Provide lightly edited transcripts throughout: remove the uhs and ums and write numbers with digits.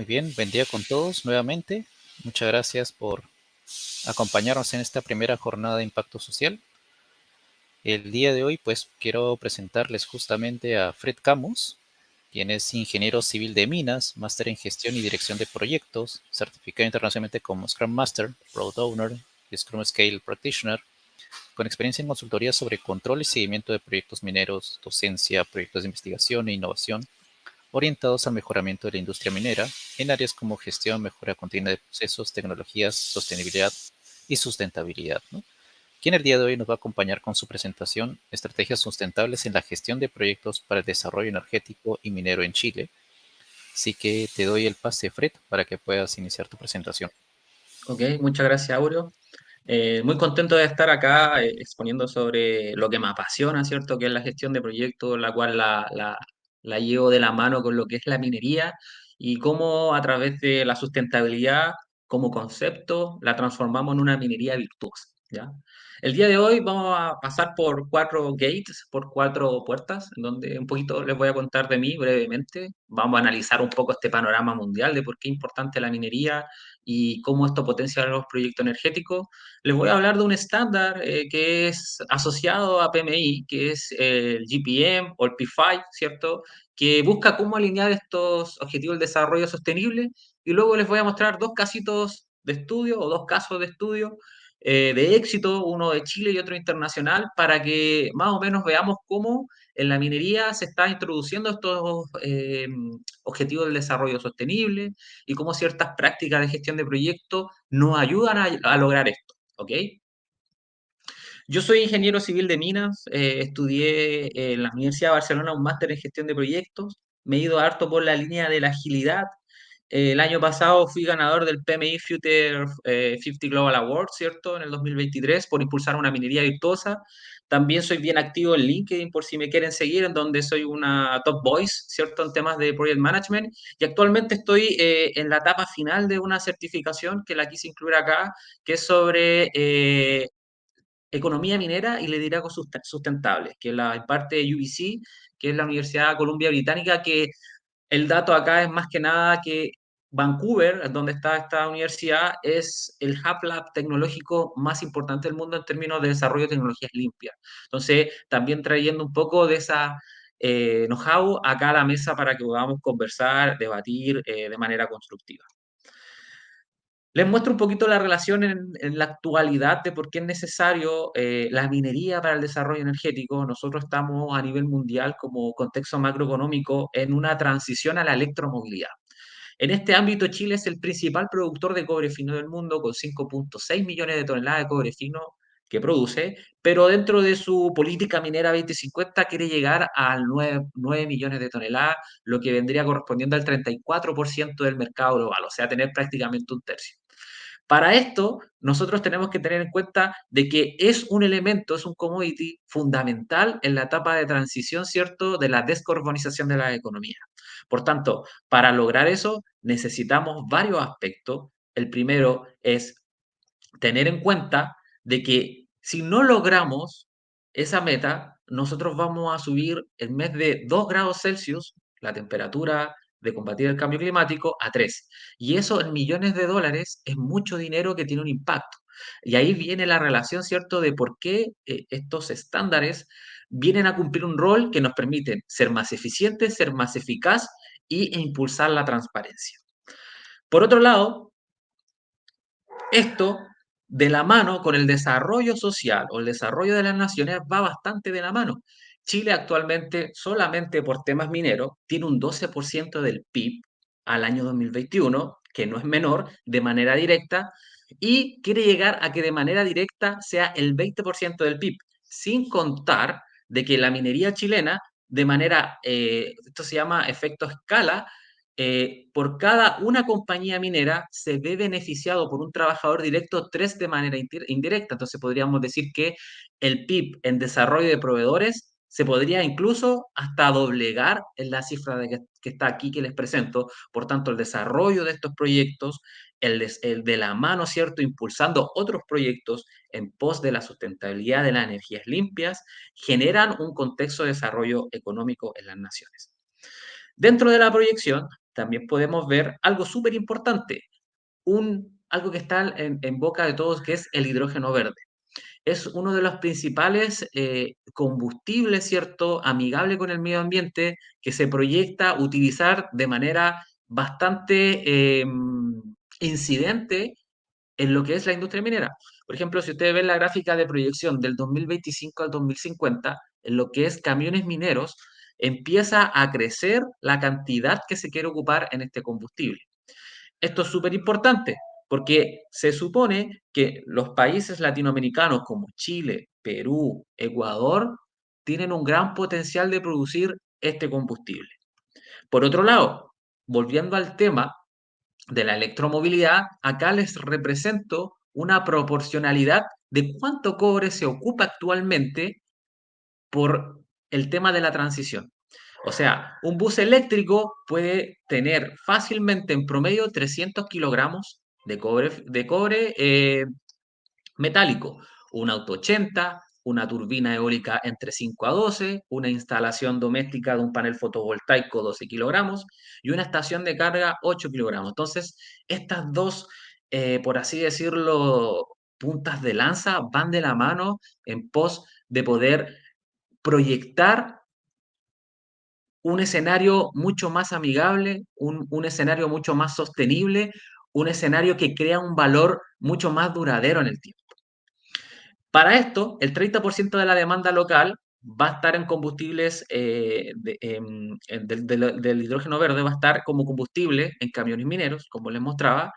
Muy bien, buen día con todos nuevamente. Muchas gracias por acompañarnos en esta primera jornada de impacto social. El día de hoy, pues, quiero presentarles justamente a Fred Camus, quien es ingeniero civil de minas, máster en gestión y dirección de proyectos, certificado internacionalmente como Scrum Master, Product Owner y Scrum Scale Practitioner, con experiencia en consultoría sobre control y seguimiento de proyectos mineros, docencia, proyectos de investigación e innovación, orientados al mejoramiento de la industria minera en áreas como gestión, mejora continua de procesos, tecnologías, sostenibilidad y sustentabilidad, ¿no? Quien el día de hoy nos va a acompañar con su presentación Estrategias sustentables en la gestión de proyectos para el desarrollo energético y minero en Chile. Así que te doy el pase, Fred, para que puedas iniciar tu presentación. Ok, muchas gracias, Aureo. Muy contento de estar acá exponiendo sobre lo que me apasiona, ¿cierto? Que es la gestión de proyectos, la cual la llevo de la mano con lo que es la minería y cómo a través de la sustentabilidad como concepto la transformamos en una minería virtuosa, ¿ya? El día de hoy vamos a pasar por 4 gates, por 4 puertas, en donde un poquito les voy a contar de mí brevemente. Vamos a analizar un poco este panorama mundial de por qué es importante la minería y cómo esto potencia los proyectos energéticos. Les voy a hablar de un estándar que es asociado a PMI, que es el GPM o el P5, ¿cierto? Que busca cómo alinear estos objetivos del desarrollo sostenible. Y luego les voy a mostrar 2 casitos de estudio o 2 casos de estudio de éxito, uno de Chile y otro internacional, para que más o menos veamos cómo en la minería se está introduciendo estos objetivos del desarrollo sostenible y cómo ciertas prácticas de gestión de proyectos nos ayudan a lograr esto. ¿Ok? Yo soy ingeniero civil de minas, estudié en la Universidad de Barcelona un máster en gestión de proyectos, me he ido harto por la línea de la agilidad. El año pasado fui ganador del PMI Future 50 Global Award, ¿cierto? En el 2023 por impulsar una minería virtuosa. También soy bien activo en LinkedIn por si me quieren seguir, en donde soy una top voice, ¿cierto? En temas de project management. Y actualmente estoy en la etapa final de una certificación que la quise incluir acá, que es sobre economía minera y liderazgo sustentable, que la imparte UBC, que es la Universidad Columbia Británica, que el dato acá es más que nada que Vancouver, donde está esta universidad, es el hub lab tecnológico más importante del mundo en términos de desarrollo de tecnologías limpias. Entonces, también trayendo un poco de esa know-how acá a la mesa para que podamos conversar, debatir de manera constructiva. Les muestro un poquito la relación en la actualidad de por qué es necesario la minería para el desarrollo energético. Nosotros estamos a nivel mundial como contexto macroeconómico en una transición a la electromovilidad. En este ámbito, Chile es el principal productor de cobre fino del mundo, con 5,6 millones de toneladas de cobre fino que produce, pero dentro de su política minera 2050 quiere llegar a 9 millones de toneladas, lo que vendría correspondiendo al 34% del mercado global, o sea, tener prácticamente un tercio. Para esto, nosotros tenemos que tener en cuenta de que es un elemento, es un commodity fundamental en la etapa de transición, ¿cierto?, de la descarbonización de la economía. Por tanto, para lograr eso necesitamos varios aspectos. El primero es tener en cuenta de que si no logramos esa meta, nosotros vamos a subir en mes de 2 grados Celsius la temperatura de combatir el cambio climático a 3. Y eso en millones de dólares es mucho dinero que tiene un impacto. Y ahí viene la relación, ¿cierto?, de por qué estos estándares vienen a cumplir un rol que nos permiten ser más eficientes, ser más eficaz e impulsar la transparencia. Por otro lado, esto, de la mano con el desarrollo social o el desarrollo de las naciones, va bastante de la mano. Chile actualmente, solamente por temas mineros, tiene un 12% del PIB al año 2021, que no es menor, de manera directa, y quiere llegar a que de manera directa sea el 20% del PIB, sin contar de que la minería chilena, de manera, esto se llama efecto escala, por cada una compañía minera se ve beneficiado por un trabajador directo 3 de manera indirecta. Entonces podríamos decir que el PIB en desarrollo de proveedores se podría incluso hasta doblegar en la cifra que está aquí que les presento. Por tanto, el desarrollo de estos proyectos, el de la mano, ¿cierto? Impulsando otros proyectos en pos de la sustentabilidad de las energías limpias, generan un contexto de desarrollo económico en las naciones. Dentro de la proyección, también podemos ver algo súper importante, algo que está en boca de todos, que es el hidrógeno verde. Es uno de los principales combustibles, ¿cierto?, amigable con el medio ambiente, que se proyecta utilizar de manera bastante incidente en lo que es la industria minera. Por ejemplo, si ustedes ven la gráfica de proyección del 2025 al 2050, en lo que es camiones mineros, empieza a crecer la cantidad que se quiere ocupar en este combustible. Esto es súper importante porque se supone que los países latinoamericanos como Chile, Perú, Ecuador, tienen un gran potencial de producir este combustible. Por otro lado, volviendo al tema de la electromovilidad, acá les represento una proporcionalidad de cuánto cobre se ocupa actualmente por el tema de la transición. O sea, un bus eléctrico puede tener fácilmente en promedio 300 kilogramos de cobre metálico, un auto 80, una turbina eólica entre 5 a 12, una instalación doméstica de un panel fotovoltaico 12 kilogramos y una estación de carga 8 kilogramos. Entonces, estas dos, por así decirlo, puntas de lanza van de la mano en pos de poder proyectar un escenario mucho más amigable, un escenario mucho más sostenible, un escenario que crea un valor mucho más duradero en el tiempo. Para esto, el 30% de la demanda local va a estar en combustibles del hidrógeno verde, va a estar como combustible en camiones mineros, como les mostraba,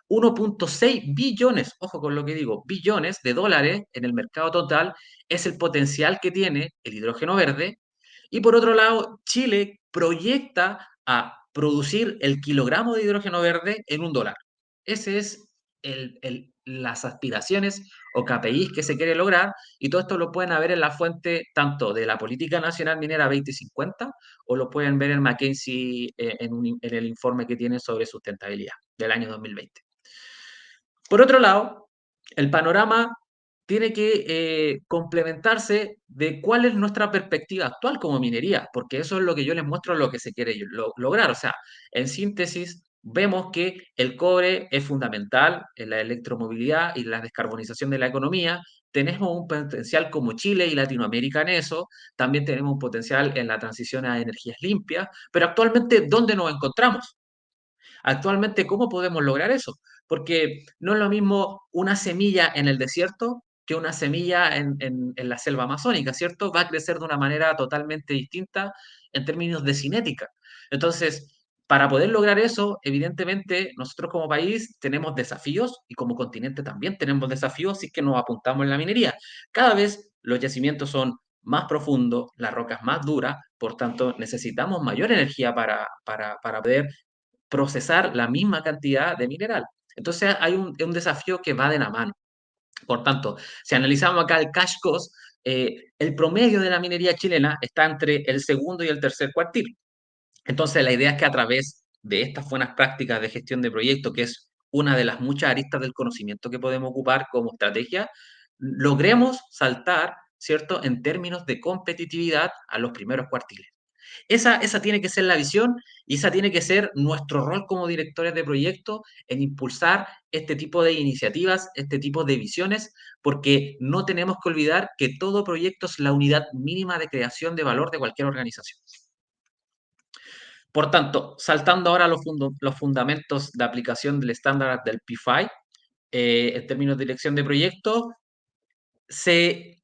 1.6 billones, ojo con lo que digo, billones de dólares en el mercado total es el potencial que tiene el hidrógeno verde. Y por otro lado, Chile proyecta a producir el kilogramo de hidrógeno verde en $1. Ese es las aspiraciones o KPIs que se quiere lograr, y todo esto lo pueden ver en la fuente tanto de la Política Nacional Minera 2050 o lo pueden ver en McKinsey en el informe que tienen sobre sustentabilidad del año 2020. Por otro lado, el panorama tiene que complementarse de cuál es nuestra perspectiva actual como minería, porque eso es lo que yo les muestro, lo que se quiere lograr. O sea, en síntesis, vemos que el cobre es fundamental en la electromovilidad y la descarbonización de la economía. Tenemos un potencial como Chile y Latinoamérica en eso. También tenemos un potencial en la transición a energías limpias. Pero actualmente, ¿dónde nos encontramos? Actualmente, ¿cómo podemos lograr eso? Porque no es lo mismo una semilla en el desierto que una semilla en la selva amazónica, ¿cierto? Va a crecer de una manera totalmente distinta en términos de cinética. Entonces, para poder lograr eso, evidentemente, nosotros como país tenemos desafíos y como continente también tenemos desafíos si es que nos apuntamos en la minería. Cada vez los yacimientos son más profundos, las rocas más duras, por tanto necesitamos mayor energía para poder procesar la misma cantidad de mineral. Entonces hay un desafío que va de la mano. Por tanto, si analizamos acá el cash cost, el promedio de la minería chilena está entre el segundo y el tercer cuartil. Entonces la idea es que a través de estas buenas prácticas de gestión de proyectos, que es una de las muchas aristas del conocimiento que podemos ocupar como estrategia, logremos saltar, ¿cierto?, en términos de competitividad a los primeros cuartiles. Esa tiene que ser la visión y esa tiene que ser nuestro rol como directores de proyectos en impulsar este tipo de iniciativas, este tipo de visiones, porque no tenemos que olvidar que todo proyecto es la unidad mínima de creación de valor de cualquier organización. Por tanto, saltando ahora a los fundamentos de aplicación del estándar del P5, en términos de dirección de proyectos, se,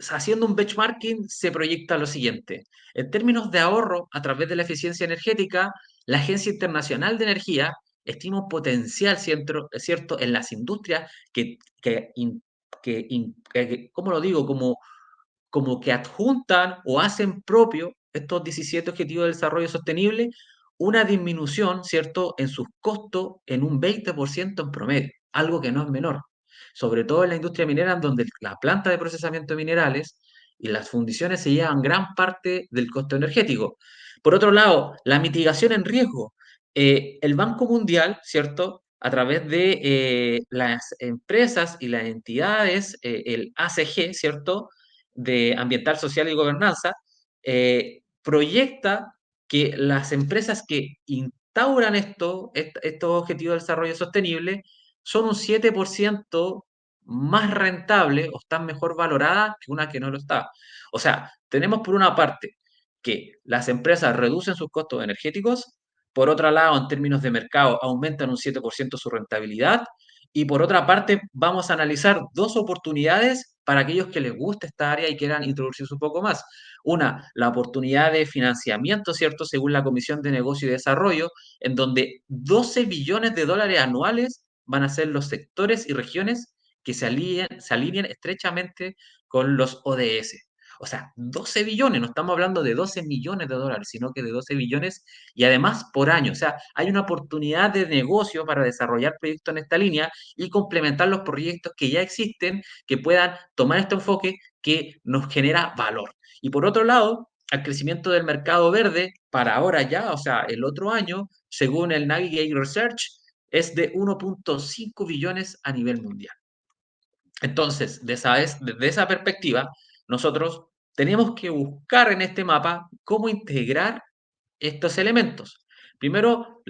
haciendo un benchmarking, se proyecta lo siguiente. En términos de ahorro a través de la eficiencia energética, la Agencia Internacional de Energía estima un potencial, ¿cierto?, en las industrias ¿cómo lo digo? Como que adjuntan o hacen propio estos 17 Objetivos de Desarrollo Sostenible, una disminución, ¿cierto?, en sus costos en un 20% en promedio, algo que no es menor, sobre todo en la industria minera, en donde la planta de procesamiento de minerales y las fundiciones se llevan gran parte del costo energético. Por otro lado, la mitigación en riesgo. El Banco Mundial, ¿cierto?, a través de las empresas y las entidades, el ACG, ¿cierto?, de Ambiental, Social y Gobernanza, proyecta que las empresas que instauran estos objetivos de desarrollo sostenible son un 7% más rentables o están mejor valoradas que una que no lo está. O sea, tenemos por una parte que las empresas reducen sus costos energéticos, por otra lado, en términos de mercado, aumentan un 7% su rentabilidad, y por otra parte, vamos a analizar dos oportunidades para aquellos que les guste esta área y quieran introducirse un poco más. Una, la oportunidad de financiamiento, ¿cierto? Según la Comisión de Negocio y Desarrollo, en donde 12 billones de dólares anuales van a ser los sectores y regiones que se alineen estrechamente con los ODS. O sea, 12 billones, no estamos hablando de 12 millones de dólares, sino que de 12 billones y además por año. O sea, hay una oportunidad de negocio para desarrollar proyectos en esta línea y complementar los proyectos que ya existen, que puedan tomar este enfoque que nos genera valor. Y por otro lado, al crecimiento del mercado verde para ahora ya, o sea, el otro año, según el Navigate Research, es de 1.5 billones a nivel mundial. Entonces, desde esa perspectiva, nosotros tenemos que buscar en este mapa cómo integrar estos elementos. Primero,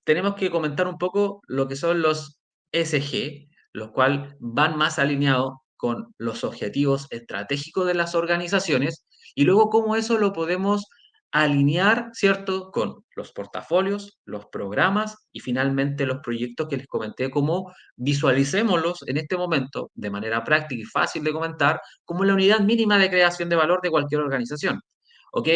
tenemos que comentar un poco lo que son los SG, los cuales van más alineados con los objetivos estratégicos de las organizaciones y luego cómo eso lo podemos alinear, ¿cierto?, con los portafolios, los programas y finalmente los proyectos que les comenté, cómo visualicémoslos en este momento de manera práctica y fácil de comentar como la unidad mínima de creación de valor de cualquier organización. ¿Ok?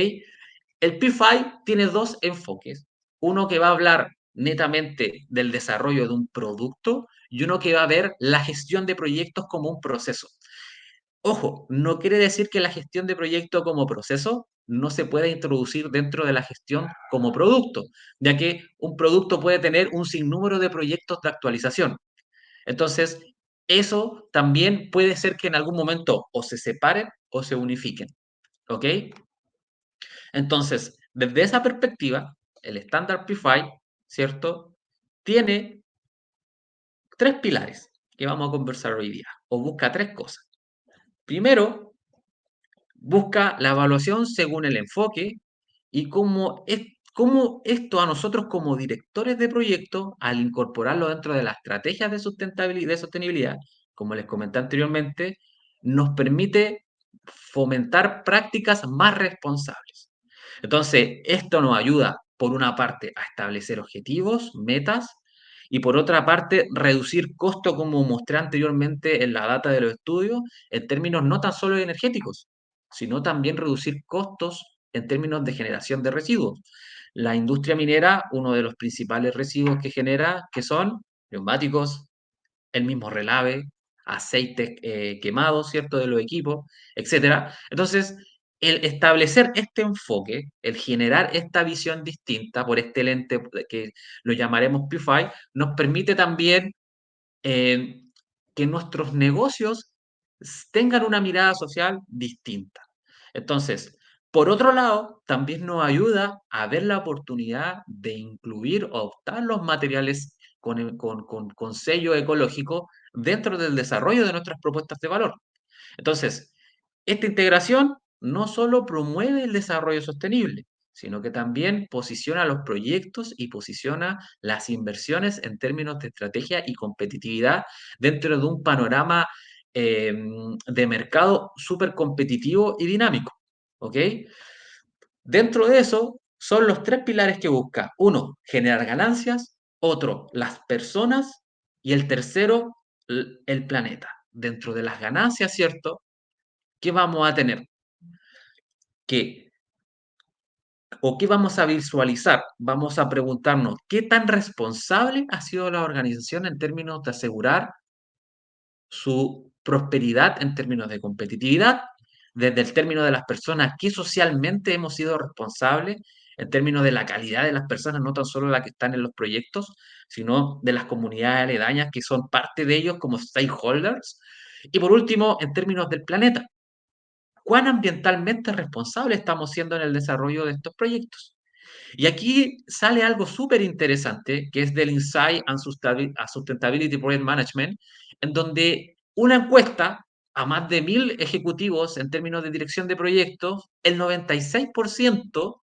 El P5 tiene dos enfoques. Uno que va a hablar netamente del desarrollo de un producto y uno que va a ver la gestión de proyectos como un proceso. Ojo, no quiere decir que la gestión de proyecto como proceso no se pueda introducir dentro de la gestión como producto, ya que un producto puede tener un sinnúmero de proyectos de actualización. Entonces, eso también puede ser que en algún momento o se separen o se unifiquen. ¿Ok? Entonces, desde esa perspectiva, el estándar P5, ¿cierto? Tiene tres pilares que vamos a conversar hoy día, o busca tres cosas. Primero, busca la evaluación según el enfoque y cómo esto a nosotros como directores de proyecto, al incorporarlo dentro de las estrategias de sustentabilidad, de sostenibilidad, como les comenté anteriormente, nos permite fomentar prácticas más responsables. Entonces, esto nos ayuda, por una parte, a establecer objetivos, metas, y por otra parte, reducir costos, como mostré anteriormente en la data de los estudios, en términos no tan solo energéticos, sino también reducir costos en términos de generación de residuos. La industria minera, uno de los principales residuos que genera, que son neumáticos, el mismo relave, aceites quemados, ¿cierto?, de los equipos, etcétera. Entonces, el establecer este enfoque, el generar esta visión distinta por este lente que lo llamaremos P5, nos permite también eh, que nuestros negocios tengan una mirada social distinta. Entonces, por otro lado, también nos ayuda a ver la oportunidad de incluir o optar los materiales con sello ecológico dentro del desarrollo de nuestras propuestas de valor. Entonces, esta integración no solo promueve el desarrollo sostenible, sino que también posiciona los proyectos y posiciona las inversiones en términos de estrategia y competitividad dentro de un panorama de mercado súper competitivo y dinámico. ¿Ok? Dentro de eso son los tres pilares que busca. Uno, generar ganancias. Otro, las personas. Y el tercero, el planeta. Dentro de las ganancias, ¿cierto? ¿Qué vamos a tener? Que, o qué vamos a visualizar, vamos a preguntarnos qué tan responsable ha sido la organización en términos de asegurar su prosperidad en términos de competitividad, desde el término de las personas, qué socialmente hemos sido responsables en términos de la calidad de las personas, no tan solo las que están en los proyectos, sino de las comunidades aledañas que son parte de ellos como stakeholders. Y por último, en términos del planeta, cuán ambientalmente responsables estamos siendo en el desarrollo de estos proyectos. Y aquí sale algo súper interesante, que es del Insight and Sustainability Project Management, en donde una encuesta a más de 1.000 ejecutivos en términos de dirección de proyectos, el 96%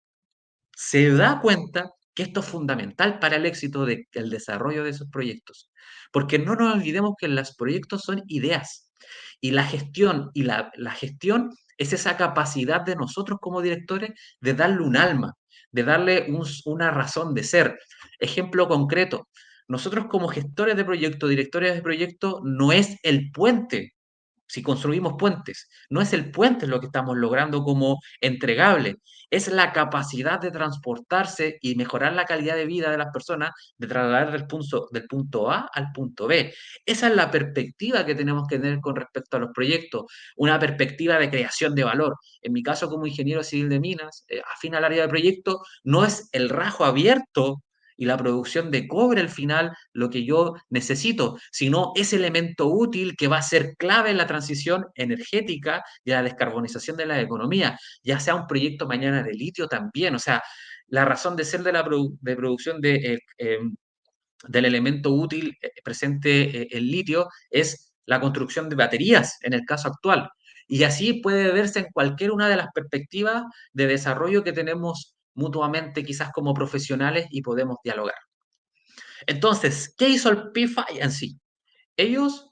se da cuenta que esto es fundamental para el éxito del desarrollo de esos proyectos. Porque no nos olvidemos que los proyectos son ideas y la gestión, la gestión es esa capacidad de nosotros como directores de darle un alma, de darle una razón de ser. Ejemplo concreto, nosotros como gestores de proyecto, directores de proyecto, no es el puente si construimos puentes. No es el puente lo que estamos logrando como entregable, es la capacidad de transportarse y mejorar la calidad de vida de las personas, de trasladar del punto A al punto B. Esa es la perspectiva que tenemos que tener con respecto a los proyectos, una perspectiva de creación de valor. En mi caso, como ingeniero civil de minas, afín al área de proyecto, no es el rajo abierto y la producción de cobre al final lo que yo necesito, sino ese elemento útil que va a ser clave en la transición energética y la descarbonización de la economía, ya sea un proyecto mañana de litio también, o sea, la razón de ser de la de producción del elemento útil presente el litio es la construcción de baterías en el caso actual. Y así puede verse en cualquier una de las perspectivas de desarrollo que tenemos mutuamente quizás como profesionales y podemos dialogar. Entonces, ¿qué hizo el PFI en sí? Ellos,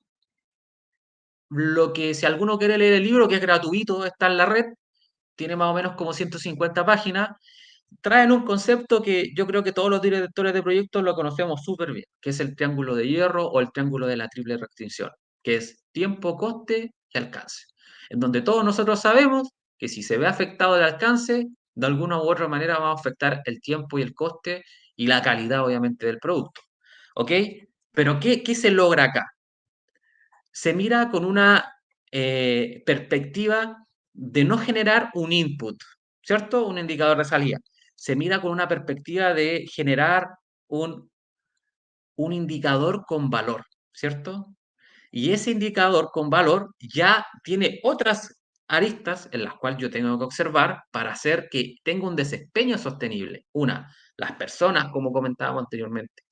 lo que si alguno quiere leer el libro, que es gratuito, está en la red, tiene más o menos como 150 páginas, traen un concepto que yo creo que todos los directores de proyectos lo conocemos súper bien, que es el triángulo de hierro o el triángulo de la triple restricción, que es tiempo, coste y alcance, en donde todos nosotros sabemos que si se ve afectado el alcance, de alguna u otra manera va a afectar el tiempo y el coste y la calidad, obviamente, del producto. ¿Ok? Pero ¿qué se logra acá? Se mira con una perspectiva de no generar un input, ¿cierto? Un indicador de salida. Se mira con una perspectiva de generar un, un indicador con valor, ¿cierto? Y ese indicador con valor ya tiene otras aristas en las cuales yo tengo que observar para hacer que tenga un desempeño sostenible. Una, las personas, como comentábamos anteriormente,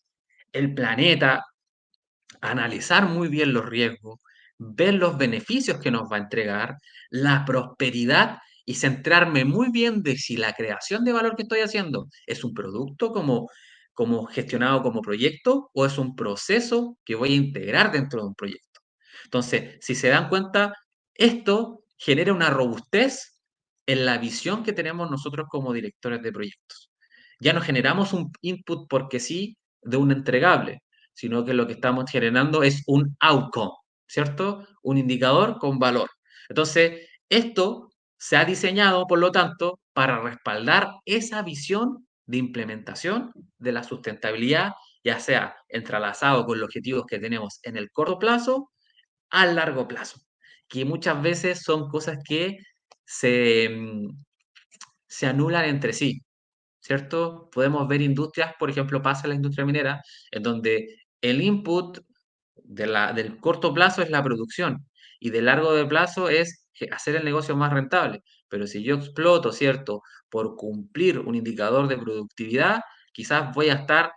el planeta, analizar muy bien los riesgos, ver los beneficios que nos va a entregar, la prosperidad y centrarme muy bien de si la creación de valor que estoy haciendo es un producto como gestionado como proyecto o es un proceso que voy a integrar dentro de un proyecto. Entonces, si se dan cuenta, esto genera una robustez en la visión que tenemos nosotros como directores de proyectos. Ya no generamos un input porque sí de un entregable, sino que lo que estamos generando es un outcome, ¿cierto? Un indicador con valor. Entonces, esto se ha diseñado, por lo tanto, para respaldar esa visión de implementación de la sustentabilidad, ya sea entrelazado con los objetivos que tenemos en el corto plazo a largo plazo, que muchas veces son cosas que se, se anulan entre sí, ¿cierto? Podemos ver industrias, por ejemplo, pasa en la industria minera, en donde el input del corto plazo es la producción y del largo de plazo es hacer el negocio más rentable. Pero si yo exploto, ¿cierto? Por cumplir un indicador de productividad, quizás voy a estar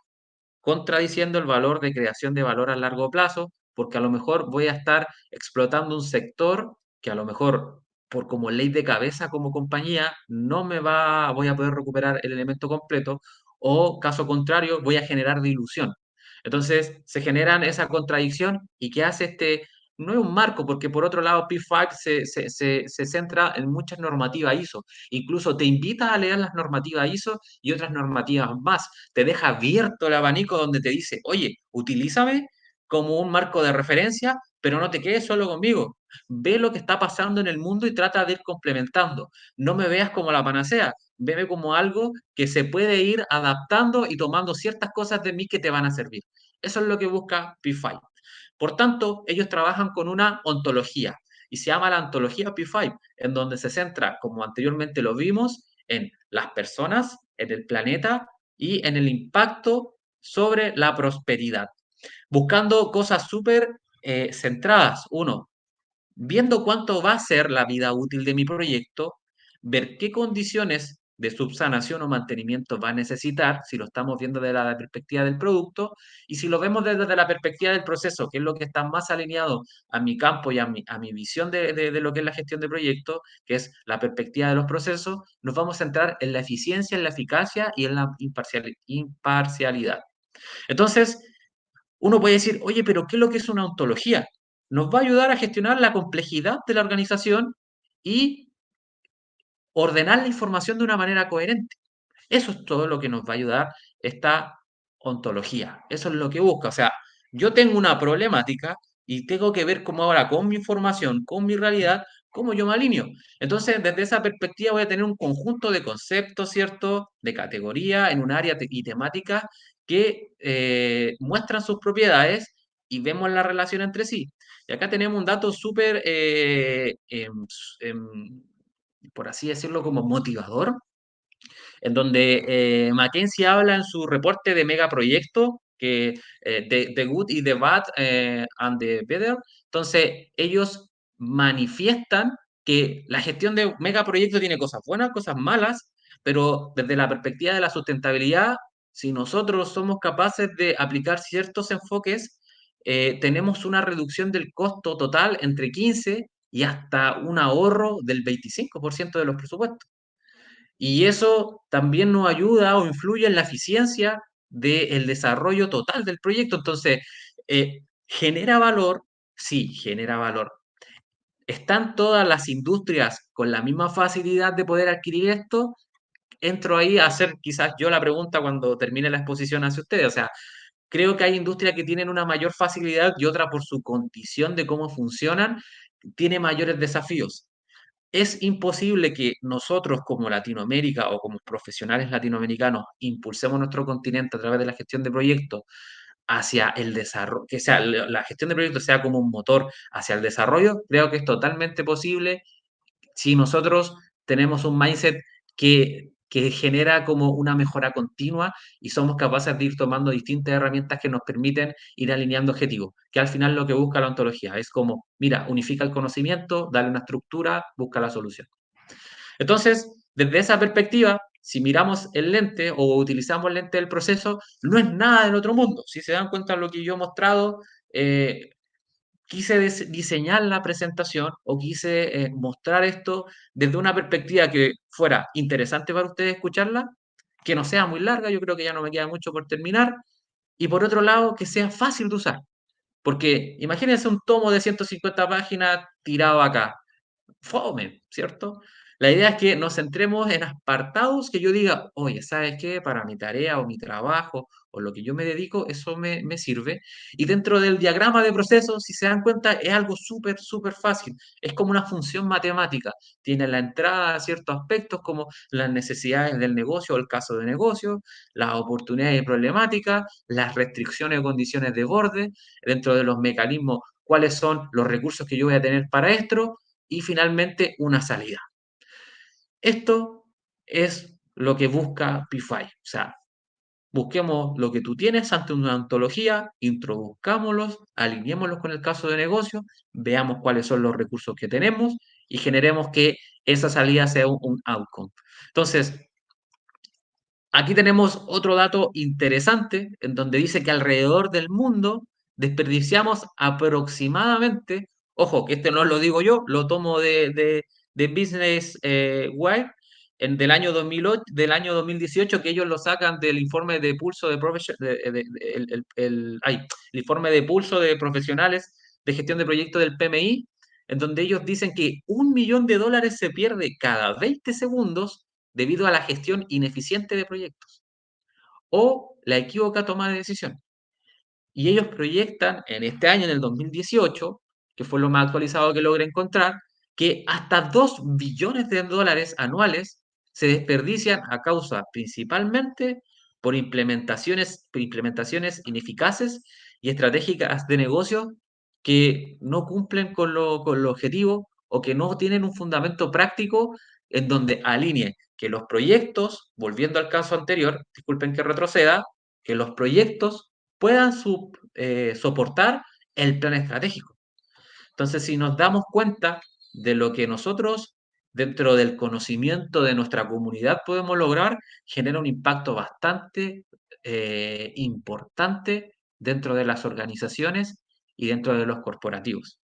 contradiciendo el valor de creación de valor a largo plazo, porque a lo mejor voy a estar explotando un sector que a lo mejor por como ley de cabeza como compañía no voy a poder recuperar el elemento completo o caso contrario voy a generar dilución. Entonces se generan esa contradicción y ¿qué hace este? No es un marco, porque por otro lado P5 se centra en muchas normativas ISO. Incluso te invita a leer las normativas ISO y otras normativas más, te deja abierto el abanico donde te dice, oye, utilízame como un marco de referencia, pero no te quedes solo conmigo. Ve lo que está pasando en el mundo y trata de ir complementando. No me veas como la panacea, veme como algo que se puede ir adaptando y tomando ciertas cosas de mí que te van a servir. Eso es lo que busca P5. Por tanto, ellos trabajan con una ontología y se llama la ontología P5, en donde se centra, como anteriormente lo vimos, en las personas, en el planeta y en el impacto sobre la prosperidad, buscando cosas súper centradas. Uno, viendo cuánto va a ser la vida útil de mi proyecto, ver qué condiciones de subsanación o mantenimiento va a necesitar, si lo estamos viendo desde la perspectiva del producto, y si lo vemos desde la perspectiva del proceso, que es lo que está más alineado a mi campo y a mi visión de lo que es la gestión de proyectos, que es la perspectiva de los procesos, nos vamos a centrar en la eficiencia, en la eficacia y en la imparcialidad. Entonces, uno puede decir, oye, pero ¿qué es lo que es una ontología? Nos va a ayudar a gestionar la complejidad de la organización y ordenar la información de una manera coherente. Eso es todo lo que nos va a ayudar esta ontología. Eso es lo que busca. O sea, yo tengo una problemática y tengo que ver cómo ahora con mi información, con mi realidad, cómo yo me alineo. Entonces, desde esa perspectiva voy a tener un conjunto de conceptos, ¿cierto? De categoría en un área y temática que muestran sus propiedades y vemos la relación entre sí. Y acá tenemos un dato súper, por así decirlo, como motivador, en donde McKinsey habla en su reporte de megaproyecto, que The Good y The Bad and the Better. Entonces, ellos manifiestan que la gestión de megaproyectos tiene cosas buenas, cosas malas, pero desde la perspectiva de la sustentabilidad, si nosotros somos capaces de aplicar ciertos enfoques, tenemos una reducción del costo total entre 15 y hasta un ahorro del 25% de los presupuestos. Y eso también nos ayuda o influye en la eficiencia del desarrollo total del proyecto. Entonces, ¿genera valor? Sí, genera valor. ¿Están todas las industrias con la misma facilidad de poder adquirir esto? Entro ahí a hacer quizás yo la pregunta cuando termine la exposición hacia ustedes. O sea, creo que hay industrias que tienen una mayor facilidad y otra por su condición de cómo funcionan, tiene mayores desafíos. Es imposible que nosotros como Latinoamérica o como profesionales latinoamericanos impulsemos nuestro continente a través de la gestión de proyectos hacia el desarrollo, que sea la gestión de proyectos sea como un motor hacia el desarrollo. Creo que es totalmente posible si nosotros tenemos un mindset que genera como una mejora continua y somos capaces de ir tomando distintas herramientas que nos permiten ir alineando objetivos, que al final lo que busca la ontología es como, mira, unifica el conocimiento, dale una estructura, busca la solución. Entonces, desde esa perspectiva, si miramos el lente o utilizamos el lente del proceso, no es nada del otro mundo. Si se dan cuenta de lo que yo he mostrado, quise diseñar la presentación o quise mostrar esto desde una perspectiva que fuera interesante para ustedes escucharla, que no sea muy larga, yo creo que ya no me queda mucho por terminar, y por otro lado, que sea fácil de usar. Porque imagínense un tomo de 150 páginas tirado acá fome, ¿cierto? La idea es que nos centremos en apartados que yo diga, oye, ¿sabes qué? Para mi tarea o mi trabajo o lo que yo me dedico, eso me sirve. Y dentro del diagrama de procesos, si se dan cuenta, es algo súper, súper fácil. Es como una función matemática. Tiene la entrada a ciertos aspectos como las necesidades del negocio o el caso de negocio, las oportunidades y problemáticas, las restricciones o condiciones de borde, dentro de los mecanismos, cuáles son los recursos que yo voy a tener para esto y finalmente una salida. Esto es lo que busca PIFI. O sea, busquemos lo que tú tienes ante una ontología, introduzcámoslos, alineémoslos con el caso de negocio, veamos cuáles son los recursos que tenemos y generemos que esa salida sea un outcome. Entonces, aquí tenemos otro dato interesante en donde dice que alrededor del mundo desperdiciamos aproximadamente, ojo, que este no lo digo yo, lo tomo de Business Wire del año 2008, del año 2018, que ellos lo sacan del informe de pulso de, el informe de pulso de profesionales de gestión de proyectos del PMI, en donde ellos dicen que $1 millón se pierde cada 20 segundos debido a la gestión ineficiente de proyectos o la equívoca toma de decisión. Y ellos proyectan en este año, en el 2018, que fue lo más actualizado que logré encontrar, que hasta $2 billones anuales se desperdician a causa principalmente por implementaciones ineficaces y estratégicas de negocio que no cumplen con lo objetivo o que no tienen un fundamento práctico en donde alinee que los proyectos, volviendo al caso anterior, disculpen que retroceda, que los proyectos puedan soportar el plan estratégico. Entonces, si nos damos cuenta de lo que nosotros dentro del conocimiento de nuestra comunidad podemos lograr, genera un impacto bastante importante dentro de las organizaciones y dentro de los corporativos.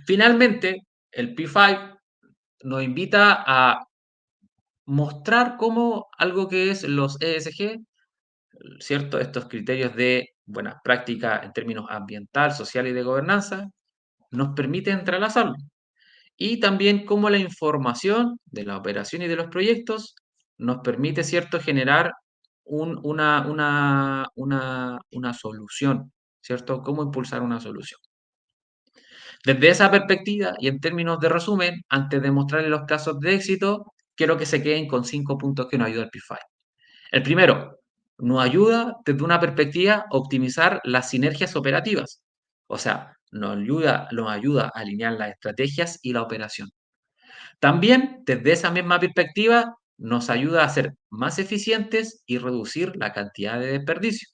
Finalmente, el P5 nos invita a mostrar cómo algo que es los ESG, ¿cierto? Estos criterios de buena práctica en términos ambiental, social y de gobernanza, nos permite entrelazarlo. Y también cómo la información de la operación y de los proyectos nos permite, ¿cierto?, generar una solución, ¿cierto? Cómo impulsar una solución. Desde esa perspectiva y en términos de resumen, antes de mostrarles los casos de éxito, quiero que se queden con 5 puntos que nos ayuda el P5. El primero, nos ayuda desde una perspectiva a optimizar las sinergias operativas. O sea, nos ayuda a alinear las estrategias y la operación. También, desde esa misma perspectiva, nos ayuda a ser más eficientes y reducir la cantidad de desperdicio.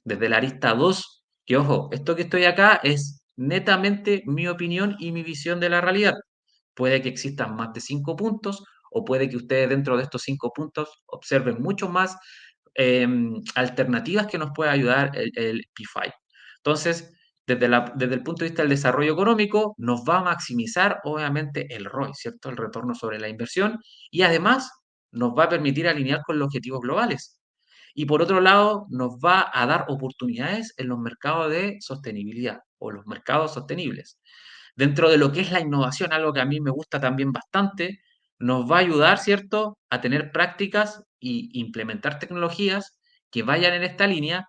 Desde la arista 2, que ojo, esto que estoy acá es netamente mi opinión y mi visión de la realidad. Puede que existan más de 5 puntos o puede que ustedes dentro de estos 5 puntos observen mucho más alternativas que nos pueda ayudar el P5. Entonces, desde el punto de vista del desarrollo económico, nos va a maximizar obviamente el ROI, ¿cierto? El retorno sobre la inversión y además nos va a permitir alinear con los objetivos globales. Y por otro lado, nos va a dar oportunidades en los mercados de sostenibilidad o los mercados sostenibles. Dentro de lo que es la innovación, algo que a mí me gusta también bastante, nos va a ayudar, ¿cierto?, a tener prácticas y implementar tecnologías que vayan en esta línea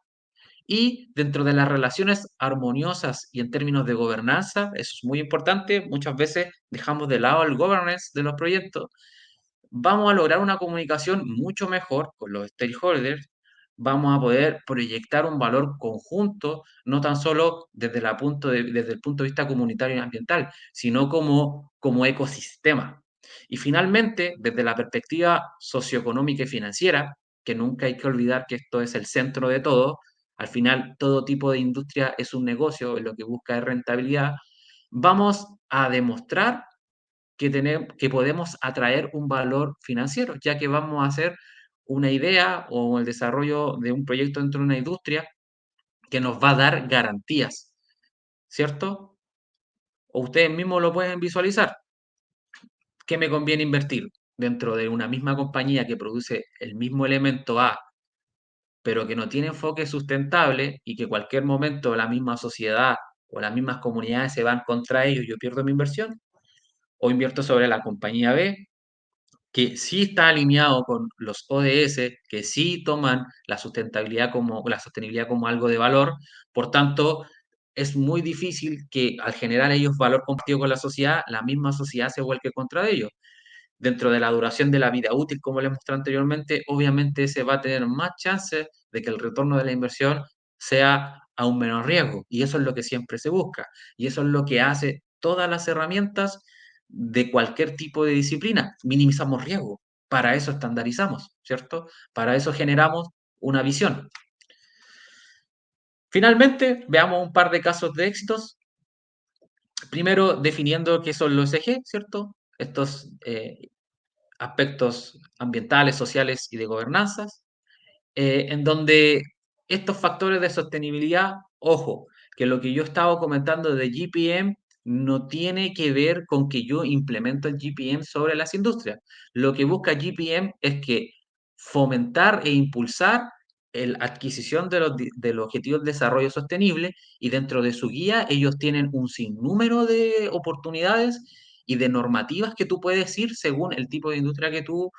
y dentro de las relaciones armoniosas y en términos de gobernanza, eso es muy importante, muchas veces dejamos de lado el governance de los proyectos, vamos a lograr una comunicación mucho mejor con los stakeholders, vamos a poder proyectar un valor conjunto, no tan solo desde el punto de vista comunitario y ambiental, sino como ecosistema. Y finalmente, desde la perspectiva socioeconómica y financiera, que nunca hay que olvidar que esto es el centro de todo, al final todo tipo de industria es un negocio, lo que busca es rentabilidad, vamos a demostrar que podemos atraer un valor financiero, ya que vamos a hacer una idea o el desarrollo de un proyecto dentro de una industria que nos va a dar garantías, ¿cierto? O ustedes mismos lo pueden visualizar. ¿Qué me conviene invertir? Dentro de una misma compañía que produce el mismo elemento A, pero que no tiene enfoque sustentable y que cualquier momento la misma sociedad o las mismas comunidades se van contra ellos y yo pierdo mi inversión, o invierto sobre la compañía B, que sí está alineado con los ODS, que sí toman la sostenibilidad como algo de valor, por tanto, es muy difícil que al generar ellos valor compartido con la misma sociedad se vuelque contra ellos. Dentro de la duración de la vida útil, como les mostré anteriormente, obviamente se va a tener más chances de que el retorno de la inversión sea a un menor riesgo, y eso es lo que siempre se busca, y eso es lo que hace todas las herramientas de cualquier tipo de disciplina. Minimizamos riesgo, para eso estandarizamos, ¿cierto? Para eso generamos una visión. Finalmente, veamos un par de casos de éxitos. Primero, definiendo qué son los ejes, ¿cierto? Estos aspectos ambientales, sociales y de gobernanzas, en donde estos factores de sostenibilidad, ojo, que lo que yo estaba comentando de GPM no tiene que ver con que yo implemento el GPM sobre las industrias. Lo que busca GPM es que fomentar e impulsar la adquisición de los objetivos de desarrollo sostenible y dentro de su guía ellos tienen un sinnúmero de oportunidades y de normativas que tú puedes ir según el tipo de industria que tú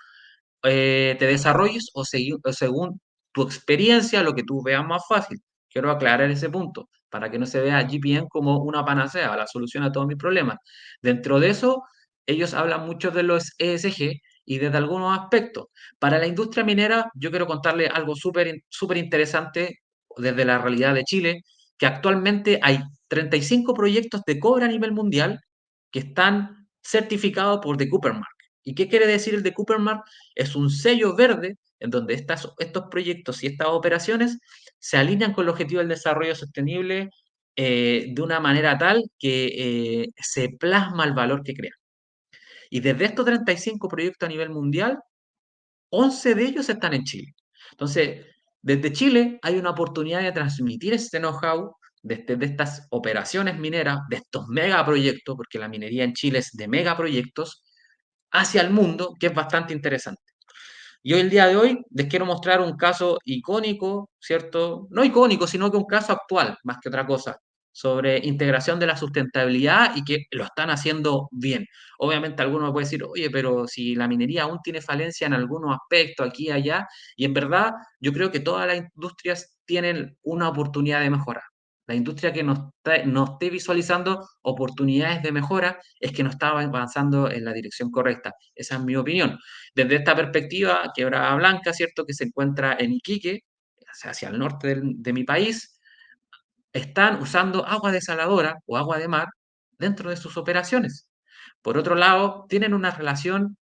te desarrolles o según tu experiencia, lo que tú veas más fácil. Quiero aclarar ese punto para que no se vea GPM como una panacea, la solución a todos mis problemas. Dentro de eso, ellos hablan mucho de los ESG y desde algunos aspectos. Para la industria minera, yo quiero contarle algo súper interesante desde la realidad de Chile, que actualmente hay 35 proyectos de cobre a nivel mundial que están certificados por The Cooper Mark. ¿Y qué quiere decir el The Cooper Mark? Es un sello verde en donde estos proyectos y estas operaciones se alinean con el objetivo del desarrollo sostenible de una manera tal que se plasma el valor que crean. Y desde estos 35 proyectos a nivel mundial, 11 de ellos están en Chile. Entonces, desde Chile hay una oportunidad de transmitir este know-how de estas operaciones mineras, de estos megaproyectos, porque la minería en Chile es de megaproyectos, hacia el mundo, que es bastante interesante. Y hoy, el día de hoy, les quiero mostrar un caso icónico, ¿cierto? No icónico, sino que un caso actual, más que otra cosa, sobre integración de la sustentabilidad y que lo están haciendo bien. Obviamente alguno me puede decir, oye, pero si la minería aún tiene falencia en algunos aspectos, aquí y allá, y en verdad yo creo que todas las industrias tienen una oportunidad de mejora. La industria que no esté visualizando oportunidades de mejora es que no está avanzando en la dirección correcta. Esa es mi opinión. Desde esta perspectiva, Quebrada Blanca, ¿cierto? Que se encuentra en Iquique, hacia el norte de mi país, están usando agua desaladora o agua de mar dentro de sus operaciones. Por otro lado, tienen una relación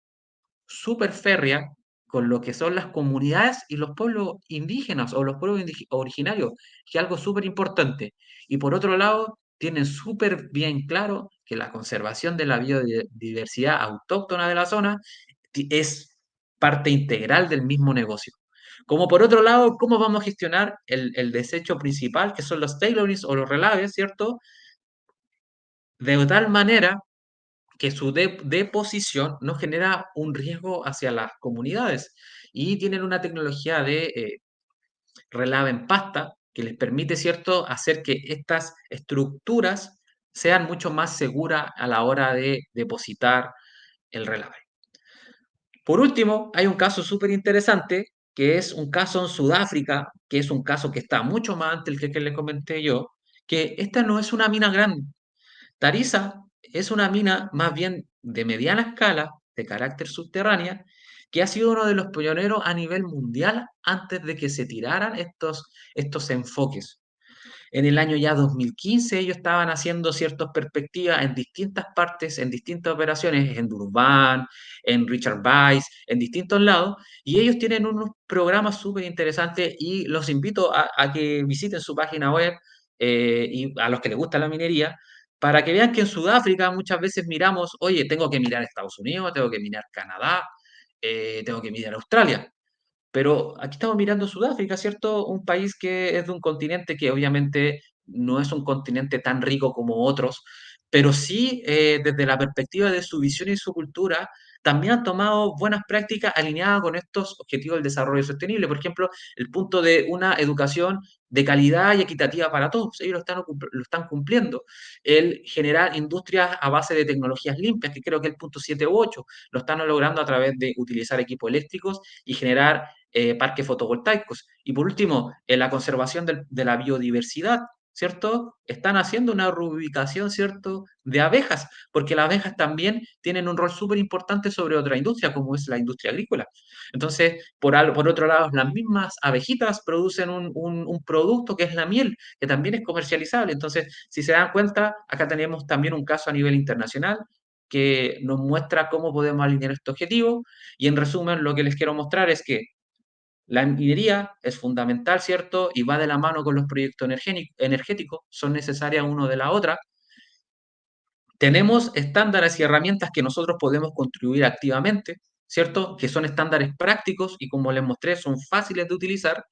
súper férrea con lo que son las comunidades y los pueblos indígenas o los pueblos originarios, que es algo súper importante. Y por otro lado, tienen súper bien claro que la conservación de la biodiversidad autóctona de la zona es parte integral del mismo negocio. Como por otro lado, ¿cómo vamos a gestionar el desecho principal, que son los tailorings o los relaves, ¿cierto? De tal manera que su deposición no genera un riesgo hacia las comunidades y tienen una tecnología de relave en pasta que les permite, ¿cierto?, hacer que estas estructuras sean mucho más seguras a la hora de depositar el relave. Por último, hay un caso súper interesante, que es un caso en Sudáfrica, que es un caso que está mucho más antes del que les comenté yo, que esta no es una mina grande. Tariza es una mina más bien de mediana escala, de carácter subterránea, que ha sido uno de los pioneros a nivel mundial antes de que se tiraran estos enfoques. En el año ya 2015 ellos estaban haciendo ciertas perspectivas en distintas partes, en distintas operaciones, en Durban, en Richard Weiss, en distintos lados, y ellos tienen unos programas súper interesantes y los invito a que visiten su página web y a los que les gusta la minería, para que vean que en Sudáfrica muchas veces miramos, oye, tengo que mirar Estados Unidos, tengo que mirar Canadá, tengo que mirar Australia. Pero aquí estamos mirando Sudáfrica, ¿cierto? Un país que es de un continente que obviamente no es un continente tan rico como otros, pero sí desde la perspectiva de su visión y su cultura, también han tomado buenas prácticas alineadas con estos objetivos del desarrollo sostenible. Por ejemplo, el punto de una educación de calidad y equitativa para todos. Ellos lo están cumpliendo. El generar industrias a base de tecnologías limpias, que creo que es el punto 7 u 8, lo están logrando a través de utilizar equipos eléctricos y generar parques fotovoltaicos. Y por último, en la conservación de la biodiversidad, ¿cierto? Están haciendo una reubicación, ¿cierto?, de abejas, porque las abejas también tienen un rol súper importante sobre otra industria, como es la industria agrícola. Entonces, por otro lado, las mismas abejitas producen un producto que es la miel, que también es comercializable. Entonces, si se dan cuenta, acá tenemos también un caso a nivel internacional que nos muestra cómo podemos alinear este objetivo. Y en resumen, lo que les quiero mostrar es que la minería es fundamental, ¿cierto? Y va de la mano con los proyectos energéticos, son necesarias uno de la otra. Tenemos estándares y herramientas que nosotros podemos contribuir activamente, ¿cierto? Que son estándares prácticos y como les mostré, son fáciles de utilizar.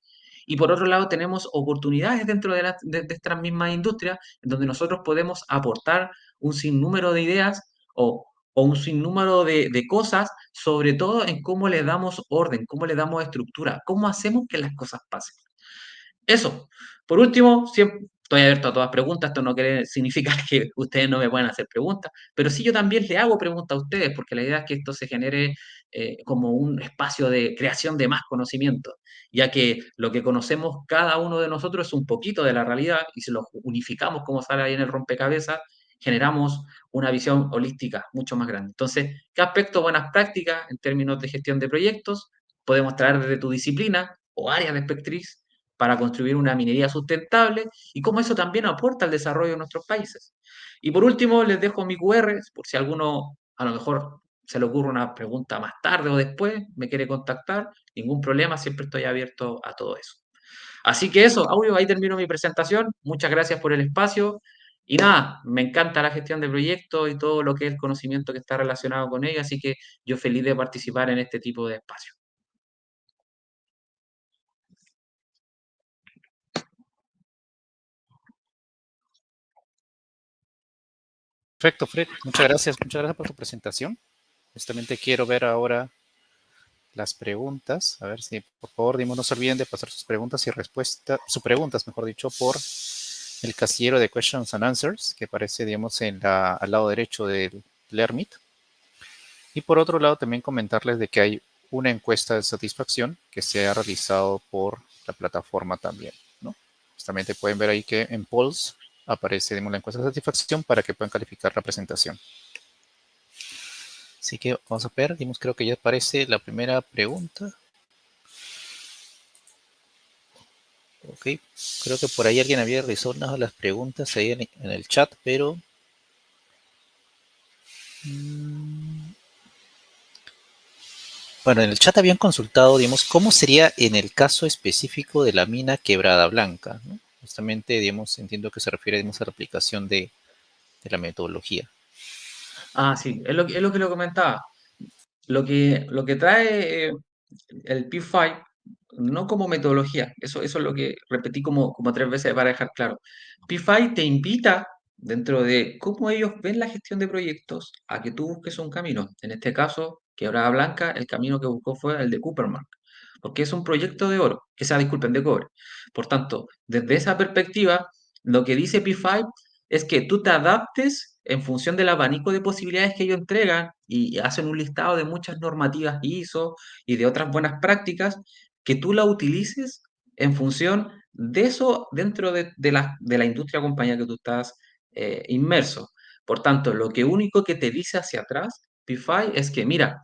Y por otro lado, tenemos oportunidades dentro de estas mismas industrias, en donde nosotros podemos aportar un sinnúmero de ideas o un sinnúmero de cosas, sobre todo en cómo le damos orden, cómo le damos estructura, cómo hacemos que las cosas pasen. Eso. Por último, siempre estoy abierto a todas preguntas. Esto no quiere significar que ustedes no me puedan hacer preguntas, pero sí yo también le hago preguntas a ustedes, porque la idea es que esto se genere como un espacio de creación de más conocimiento, ya que lo que conocemos cada uno de nosotros es un poquito de la realidad y si lo unificamos como sale ahí en el rompecabezas, generamos una visión holística mucho más grande. Entonces, ¿qué aspectos, buenas prácticas en términos de gestión de proyectos podemos traer desde tu disciplina o área de expertise para construir una minería sustentable y cómo eso también aporta al desarrollo de nuestros países? Y por último, les dejo mi QR, por si alguno a lo mejor se le ocurre una pregunta más tarde o después, me quiere contactar, ningún problema, siempre estoy abierto a todo eso. Así que eso, audio, ahí termino mi presentación. Muchas gracias por el espacio Y nada, me encanta la gestión de proyectos y todo lo que es el conocimiento que está relacionado con ello, así que yo feliz de participar en este tipo de espacios. Perfecto, Fred. Muchas gracias por tu presentación. Justamente quiero ver ahora las preguntas. A ver si, por favor, no se olviden de pasar sus preguntas y respuestas, sus preguntas, mejor dicho, por el casillero de Questions and Answers, que aparece, digamos, al lado derecho del Learn-Meet. Y por otro lado, también comentarles de que hay una encuesta de satisfacción que se ha realizado por la plataforma también, ¿no? Justamente pueden ver ahí que en Polls aparece, digamos, la encuesta de satisfacción para que puedan calificar la presentación. Así que vamos a ver, digamos, creo que ya aparece la primera pregunta. Ok, creo que por ahí alguien había realizado una de las preguntas ahí en el chat, pero bueno, en el chat habían consultado, digamos, cómo sería en el caso específico de la mina Quebrada Blanca, ¿no? Justamente, digamos, entiendo que se refiere, digamos, a la aplicación de la metodología. Ah, sí, es lo que lo comentaba. Lo que trae el P5, no como metodología, eso es lo que repetí como tres veces para dejar claro. P5 te invita, dentro de cómo ellos ven la gestión de proyectos, a que tú busques un camino. En este caso, Quebrada Blanca, el camino que buscó fue el de Cooperman, porque es un proyecto de oro, que sea, disculpen, de cobre. Por tanto, desde esa perspectiva, lo que dice P5 es que tú te adaptes en función del abanico de posibilidades que ellos entregan y hacen un listado de muchas normativas ISO y de otras buenas prácticas, que tú la utilices en función de eso dentro de la industria o compañía que tú estás inmerso. Por tanto, lo que único que te dice hacia atrás, P5, es que, mira,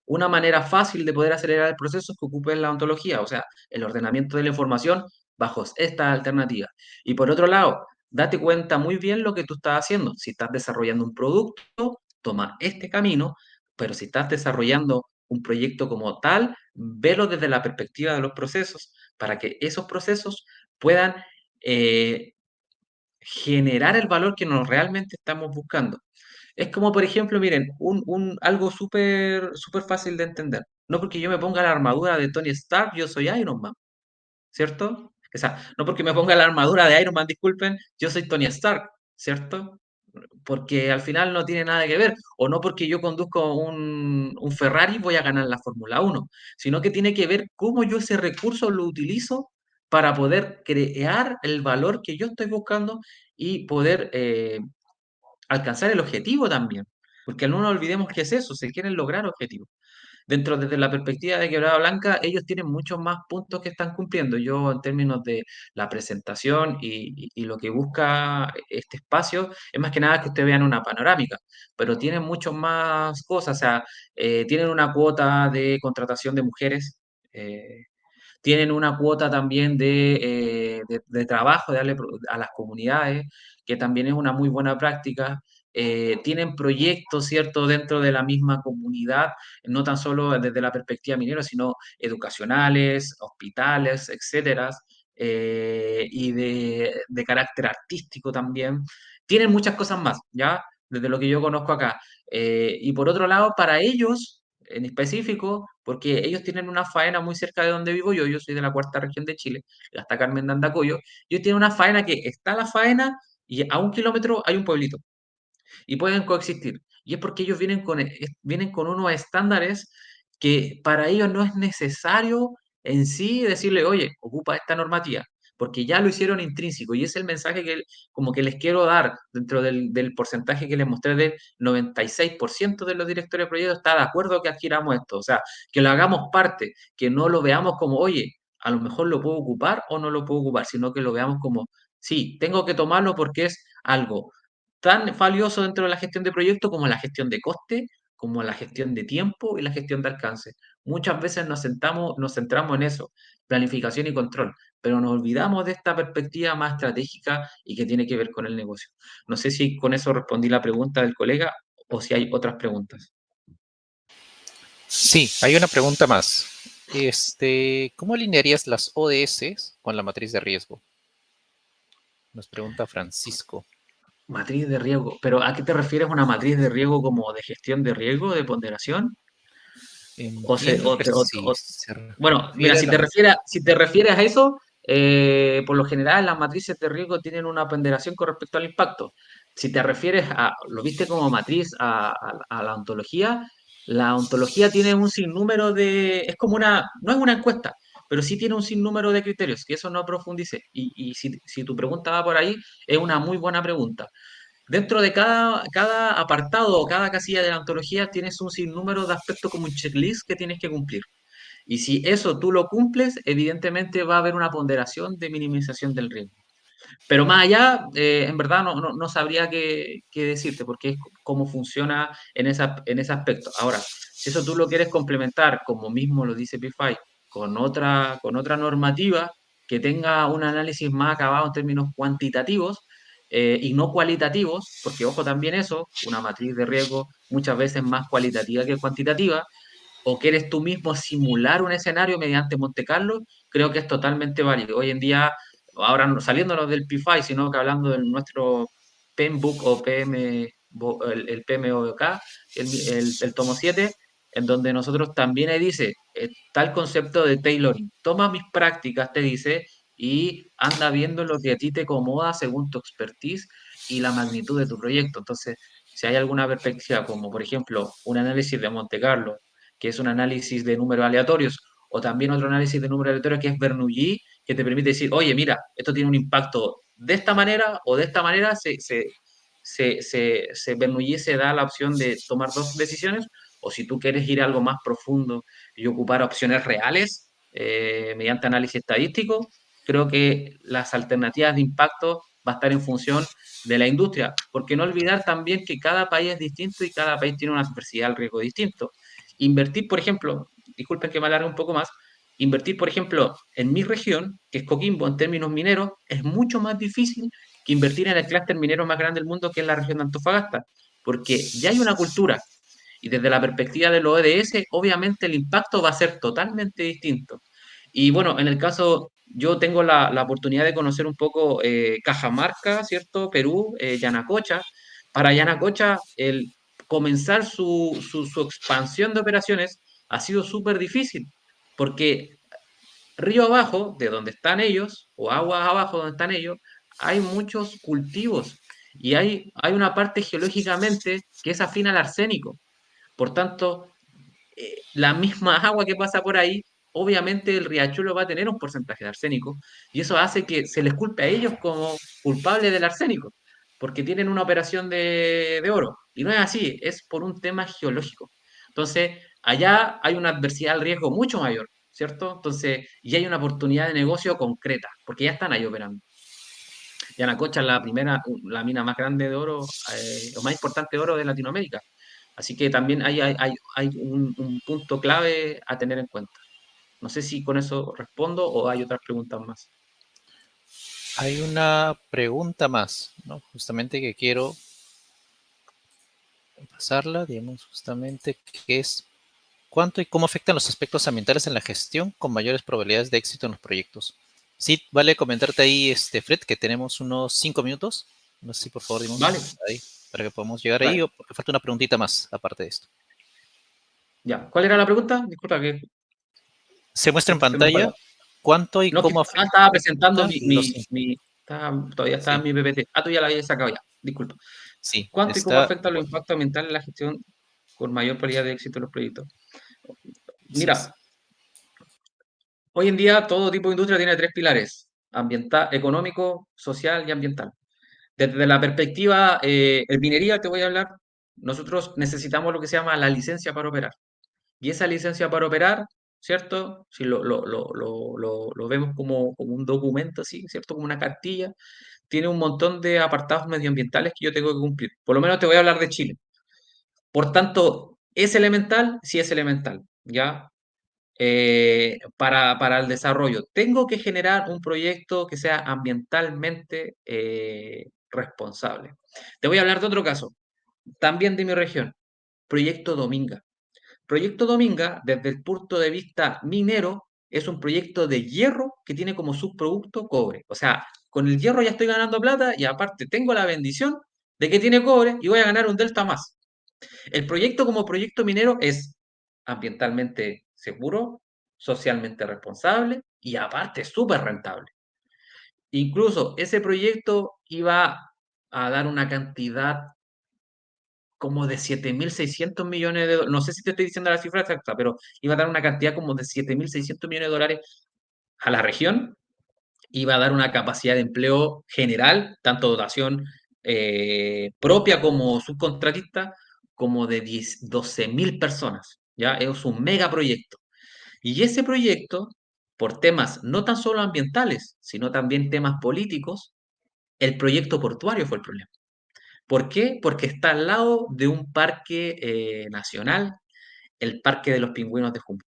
una manera fácil de poder acelerar el proceso es que ocupes la ontología, o sea, el ordenamiento de la información bajo estas alternativas. Y por otro lado, date cuenta muy bien lo que tú estás haciendo. Si estás desarrollando un producto, toma este camino, pero si estás desarrollando un proyecto como tal, velo desde la perspectiva de los procesos, para que esos procesos puedan eh, generar el valor que nos realmente estamos buscando. Es como, por ejemplo, miren, algo súper fácil de entender. No porque yo me ponga la armadura de Tony Stark, yo soy Iron Man, ¿cierto? O sea, no porque me ponga la armadura de Iron Man, disculpen, yo soy Tony Stark, ¿cierto? Porque al final no tiene nada que ver. O no porque yo conduzco un Ferrari voy a ganar la Fórmula 1, sino que tiene que ver cómo yo ese recurso lo utilizo para poder crear el valor que yo estoy buscando y poder alcanzar el objetivo también. Porque no nos olvidemos que es eso, se quieren lograr objetivos. Dentro desde la perspectiva de Quebrada Blanca, ellos tienen muchos más puntos que están cumpliendo. Yo, en términos de la presentación y lo que busca este espacio, es más que nada que ustedes vean una panorámica, pero tienen muchos más cosas. O sea, tienen una cuota de contratación de mujeres. Tienen una cuota también de trabajo, de darle a las comunidades, que también es una muy buena práctica. Tienen proyectos, ¿cierto?, dentro de la misma comunidad, no tan solo desde la perspectiva minera, sino educacionales, hospitales, etcétera, y de carácter artístico también. Tienen muchas cosas más, ¿ya? Desde lo que yo conozco acá. Y por otro lado, para ellos, en específico, porque ellos tienen una faena muy cerca de donde vivo yo soy de la cuarta región de Chile, hasta Carmen de Andacollo, ellos tienen una faena que está la faena y a 1 kilómetro hay un pueblito y pueden coexistir. Y es porque ellos vienen con unos estándares que para ellos no es necesario en sí decirle, oye, ocupa esta normativa, porque ya lo hicieron intrínseco. Y es el mensaje que como que les quiero dar dentro del porcentaje que les mostré del 96% de los directores de proyectos está de acuerdo que adquiramos esto. O sea, que lo hagamos parte, que no lo veamos como, oye, a lo mejor lo puedo ocupar o no lo puedo ocupar, sino que lo veamos como, sí, tengo que tomarlo porque es algo tan valioso dentro de la gestión de proyectos como la gestión de coste, como la gestión de tiempo y la gestión de alcance. Muchas veces nos centramos en eso, planificación y control, pero nos olvidamos de esta perspectiva más estratégica y que tiene que ver con el negocio. No sé si con eso respondí la pregunta del colega o si hay otras preguntas. Sí, hay una pregunta más. ¿Cómo alinearías las ODS con la matriz de riesgo? Nos pregunta Francisco. Matriz de riesgo. ¿Pero a qué te refieres una matriz de riesgo como de gestión de riesgo, de ponderación? O se, Entiendo o que te- sí, o- se bueno, mira, refiere a la... si te refieres a eso, por lo general las matrices de riesgo tienen una ponderación con respecto al impacto. Si te refieres a, lo viste como matriz a la ontología tiene un sinnúmero de, es como una, no es una encuesta, pero sí tiene un sinnúmero de criterios, que eso no profundice. Y si tu pregunta va por ahí, es una muy buena pregunta. Dentro de cada apartado o cada casilla de la ontología tienes un sinnúmero de aspectos como un checklist que tienes que cumplir. Y si eso tú lo cumples, evidentemente va a haber una ponderación de minimización del riesgo. Pero más allá, en verdad no sabría qué decirte, porque es cómo funciona en ese aspecto. Ahora, si eso tú lo quieres complementar, como mismo lo dice PFI, con otra normativa que tenga un análisis más acabado en términos cuantitativos y no cualitativos, porque ojo también eso, una matriz de riesgo muchas veces más cualitativa que cuantitativa, o quieres tú mismo simular un escenario mediante Monte Carlo, creo que es totalmente válido. Hoy en día, ahora saliéndonos del P5, sino que hablando de nuestro PMBOK o PM, el PMOK, el tomo 7, en donde nosotros también ahí dice, está el concepto de tailoring. Toma mis prácticas, te dice, y anda viendo lo que a ti te acomoda según tu expertise y la magnitud de tu proyecto. Entonces, si hay alguna perspectiva, como por ejemplo un análisis de Monte Carlo, que es un análisis de números aleatorios, o también otro análisis de números aleatorios que es Bernoulli, que te permite decir, oye, mira, esto tiene un impacto de esta manera o de esta manera, Bernoulli se da la opción de tomar dos decisiones, o si tú quieres ir a algo más profundo y ocupar opciones reales mediante análisis estadístico, creo que las alternativas de impacto va a estar en función de la industria, porque no olvidar también que cada país es distinto y cada país tiene una adversidad al riesgo distinto. Invertir, por ejemplo, disculpen que me alargue un poco más, invertir, por ejemplo, en mi región, que es Coquimbo, en términos mineros, es mucho más difícil que invertir en el clúster minero más grande del mundo, que es la región de Antofagasta, porque ya hay una cultura. Y desde la perspectiva de los ODS, obviamente el impacto va a ser totalmente distinto. Y bueno, en el caso, yo tengo la oportunidad de conocer un poco Cajamarca, ¿cierto? Perú, Yanacocha. Para Yanacocha, el comenzar su expansión de operaciones ha sido súper difícil, porque río abajo, de donde están ellos, o aguas abajo donde están ellos, hay muchos cultivos y hay una parte geológicamente que es afín al arsénico. Por tanto, la misma agua que pasa por ahí, obviamente el riachuelo va a tener un porcentaje de arsénico y eso hace que se les culpe a ellos como culpables del arsénico, porque tienen una operación de oro. Y no es así, es por un tema geológico. Entonces, allá hay una adversidad al riesgo mucho mayor, ¿cierto? Entonces, y hay una oportunidad de negocio concreta, porque ya están ahí operando. Yanacocha es la primera, la mina más grande de oro, o más importante de oro de Latinoamérica. Así que también hay un punto clave a tener en cuenta. No sé si con eso respondo o hay otras preguntas más. Hay una pregunta más, ¿no? Justamente que quiero pasarla, digamos, justamente, que es ¿cuánto y cómo afectan los aspectos ambientales en la gestión con mayores probabilidades de éxito en los proyectos? Sí, vale comentarte ahí, Fred, que tenemos unos 5 minutos. No sé si por favor Vale, dimos ahí para que podamos llegar ahí vale, o porque falta una preguntita más aparte de esto. ya. ¿Cuál era la pregunta? Disculpa que Se muestra en se me fue pantalla cuánto y No, que cómo estaba presentando afecta los... todavía estaba en Sí, mi PPT. Ah, tú ya la habías sacado ya. Disculpa. sí, ¿Cuánto y cómo está... afecta los impactos ambientales en la gestión con mayor probabilidad de éxito de los proyectos? Así es. Mira, hoy en día todo tipo de industria tiene tres pilares: ambiental, económico, social y ambiental. Desde la perspectiva en minería te voy a hablar, nosotros necesitamos lo que se llama la licencia para operar. Y esa licencia para operar, ¿cierto? Si lo vemos como un documento así, ¿cierto? Como una cartilla, tiene un montón de apartados medioambientales que yo tengo que cumplir. Por lo menos te voy a hablar de Chile. Por tanto, ¿es elemental? Sí es elemental, ¿ya? Para el desarrollo. Tengo que generar un proyecto que sea ambientalmente responsable. Te voy a hablar de otro caso, también de mi región, Proyecto Dominga. Proyecto Dominga, desde el punto de vista minero, es un proyecto de hierro que tiene como subproducto cobre. O sea, con el hierro ya estoy ganando plata y aparte tengo la bendición de que tiene cobre y voy a ganar un delta más. El proyecto como proyecto minero es ambientalmente seguro, socialmente responsable y aparte súper rentable. Incluso ese proyecto iba a dar una cantidad como de 7.600 millones de dólares, no sé si te estoy diciendo la cifra exacta, pero iba a dar una cantidad como de 7.600 millones de dólares a la región, iba a dar una capacidad de empleo general, tanto dotación propia como subcontratista, como de 12.000 personas. ¿Ya? Es un megaproyecto. Y ese proyecto, por temas no tan solo ambientales, sino también temas políticos, el proyecto portuario fue el problema. ¿Por qué? Porque está al lado de un parque nacional, el Parque de los Pingüinos de Humboldt.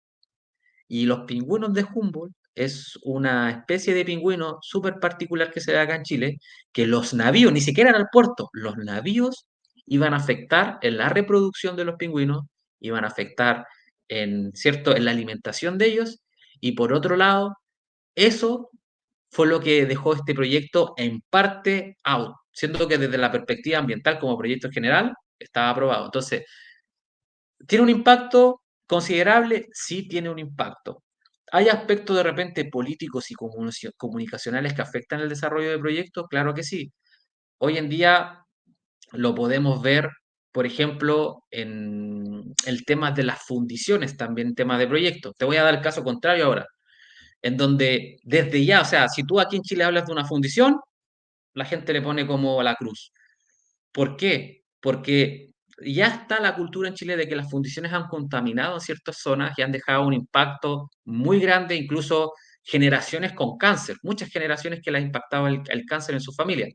Y los pingüinos de Humboldt es una especie de pingüino súper particular que se da acá en Chile, que los navíos, ni siquiera en el puerto, los navíos iban a afectar en la reproducción de los pingüinos, iban a afectar en, ¿cierto?, en la alimentación de ellos, y por otro lado, eso fue lo que dejó este proyecto en parte out, siendo que desde la perspectiva ambiental como proyecto general estaba aprobado. Entonces, ¿tiene un impacto considerable? Sí tiene un impacto. ¿Hay aspectos de repente políticos y comunicacionales que afectan el desarrollo de proyectos? Claro que sí. Hoy en día lo podemos ver, por ejemplo, en el tema de las fundiciones, también temas de proyectos. Te voy a dar el caso contrario ahora, en donde desde ya, o sea, si tú aquí en Chile hablas de una fundición, la gente le pone como la cruz. ¿Por qué? Porque ya está la cultura en Chile de que las fundiciones han contaminado ciertas zonas y han dejado un impacto muy grande, incluso generaciones con cáncer, muchas generaciones que les ha impactado el cáncer en su familia.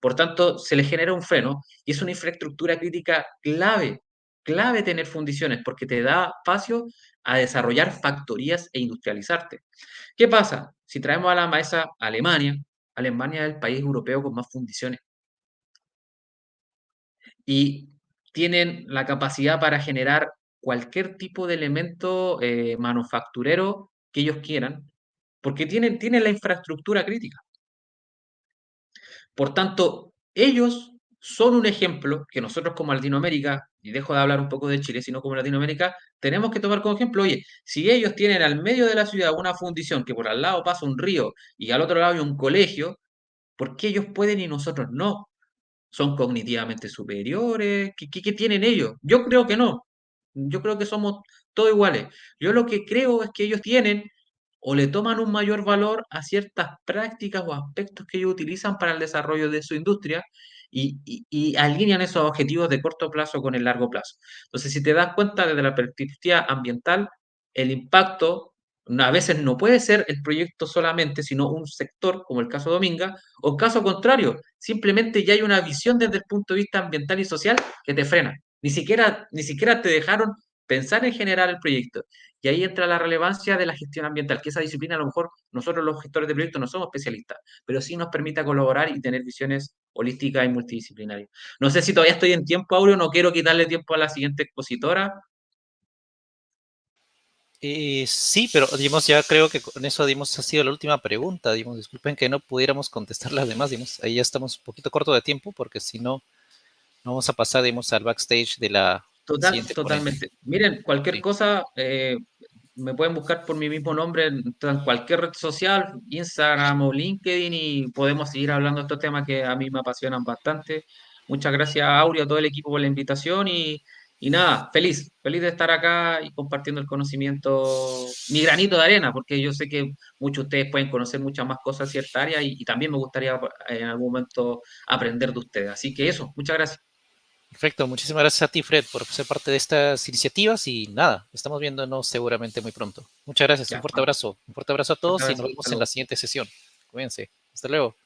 Por tanto, se les genera un freno y es una infraestructura crítica clave, clave tener fundiciones porque te da espacio a desarrollar factorías e industrializarte. ¿Qué pasa? Si traemos a la mesa Alemania, Alemania es el país europeo con más fundiciones y tienen la capacidad para generar cualquier tipo de elemento manufacturero que ellos quieran, porque tienen la infraestructura crítica. Por tanto, ellos son un ejemplo que nosotros como Latinoamérica, y dejo de hablar un poco de Chile, sino como Latinoamérica, tenemos que tomar como ejemplo, oye, si ellos tienen al medio de la ciudad una fundición que por al lado pasa un río y al otro lado hay un colegio, ¿por qué ellos pueden y nosotros no? ¿Son cognitivamente superiores? ¿Qué tienen ellos? Yo creo que no. Yo creo que somos todos iguales. Yo lo que creo es que ellos tienen o le toman un mayor valor a ciertas prácticas o aspectos que ellos utilizan para el desarrollo de su industria y alinean esos objetivos de corto plazo con el largo plazo. Entonces, si te das cuenta desde la perspectiva ambiental, el impacto a veces no puede ser el proyecto solamente, sino un sector, como el caso de Dominga, o caso contrario, simplemente ya hay una visión desde el punto de vista ambiental y social que te frena. Ni siquiera te dejaron pensar en generar el proyecto. Y ahí entra la relevancia de la gestión ambiental, que esa disciplina a lo mejor nosotros los gestores de proyectos no somos especialistas, pero sí nos permite colaborar y tener visiones holísticas y multidisciplinarias. No sé si todavía estoy en tiempo, Aureo, no quiero quitarle tiempo a la siguiente expositora. Sí, pero digamos, ya creo que con eso dimos, ha sido la última pregunta. Digamos, disculpen que no pudiéramos contestar las demás. Digamos, ahí ya estamos un poquito corto de tiempo porque si no, no vamos a pasar, digamos, al backstage de la siguiente ponente. Totalmente. Miren, cualquier Sí, cosa, me pueden buscar por mi mismo nombre en cualquier red social, Instagram o LinkedIn, y podemos seguir hablando de estos temas que a mí me apasionan bastante. Muchas gracias, Auri, a todo el equipo por la invitación y nada, feliz de estar acá y compartiendo el conocimiento, mi granito de arena, porque yo sé que muchos de ustedes pueden conocer muchas más cosas en cierta área y también me gustaría en algún momento aprender de ustedes. Así que eso, muchas gracias. perfecto. Muchísimas gracias a ti, Fred, por ser parte de estas iniciativas y nada, estamos viéndonos seguramente muy pronto. Muchas gracias, un Ya, fuerte abrazo. Un fuerte abrazo a fuerte todos y nos abrazo, hasta vemos en la luego. siguiente sesión. Cuídense. Hasta luego.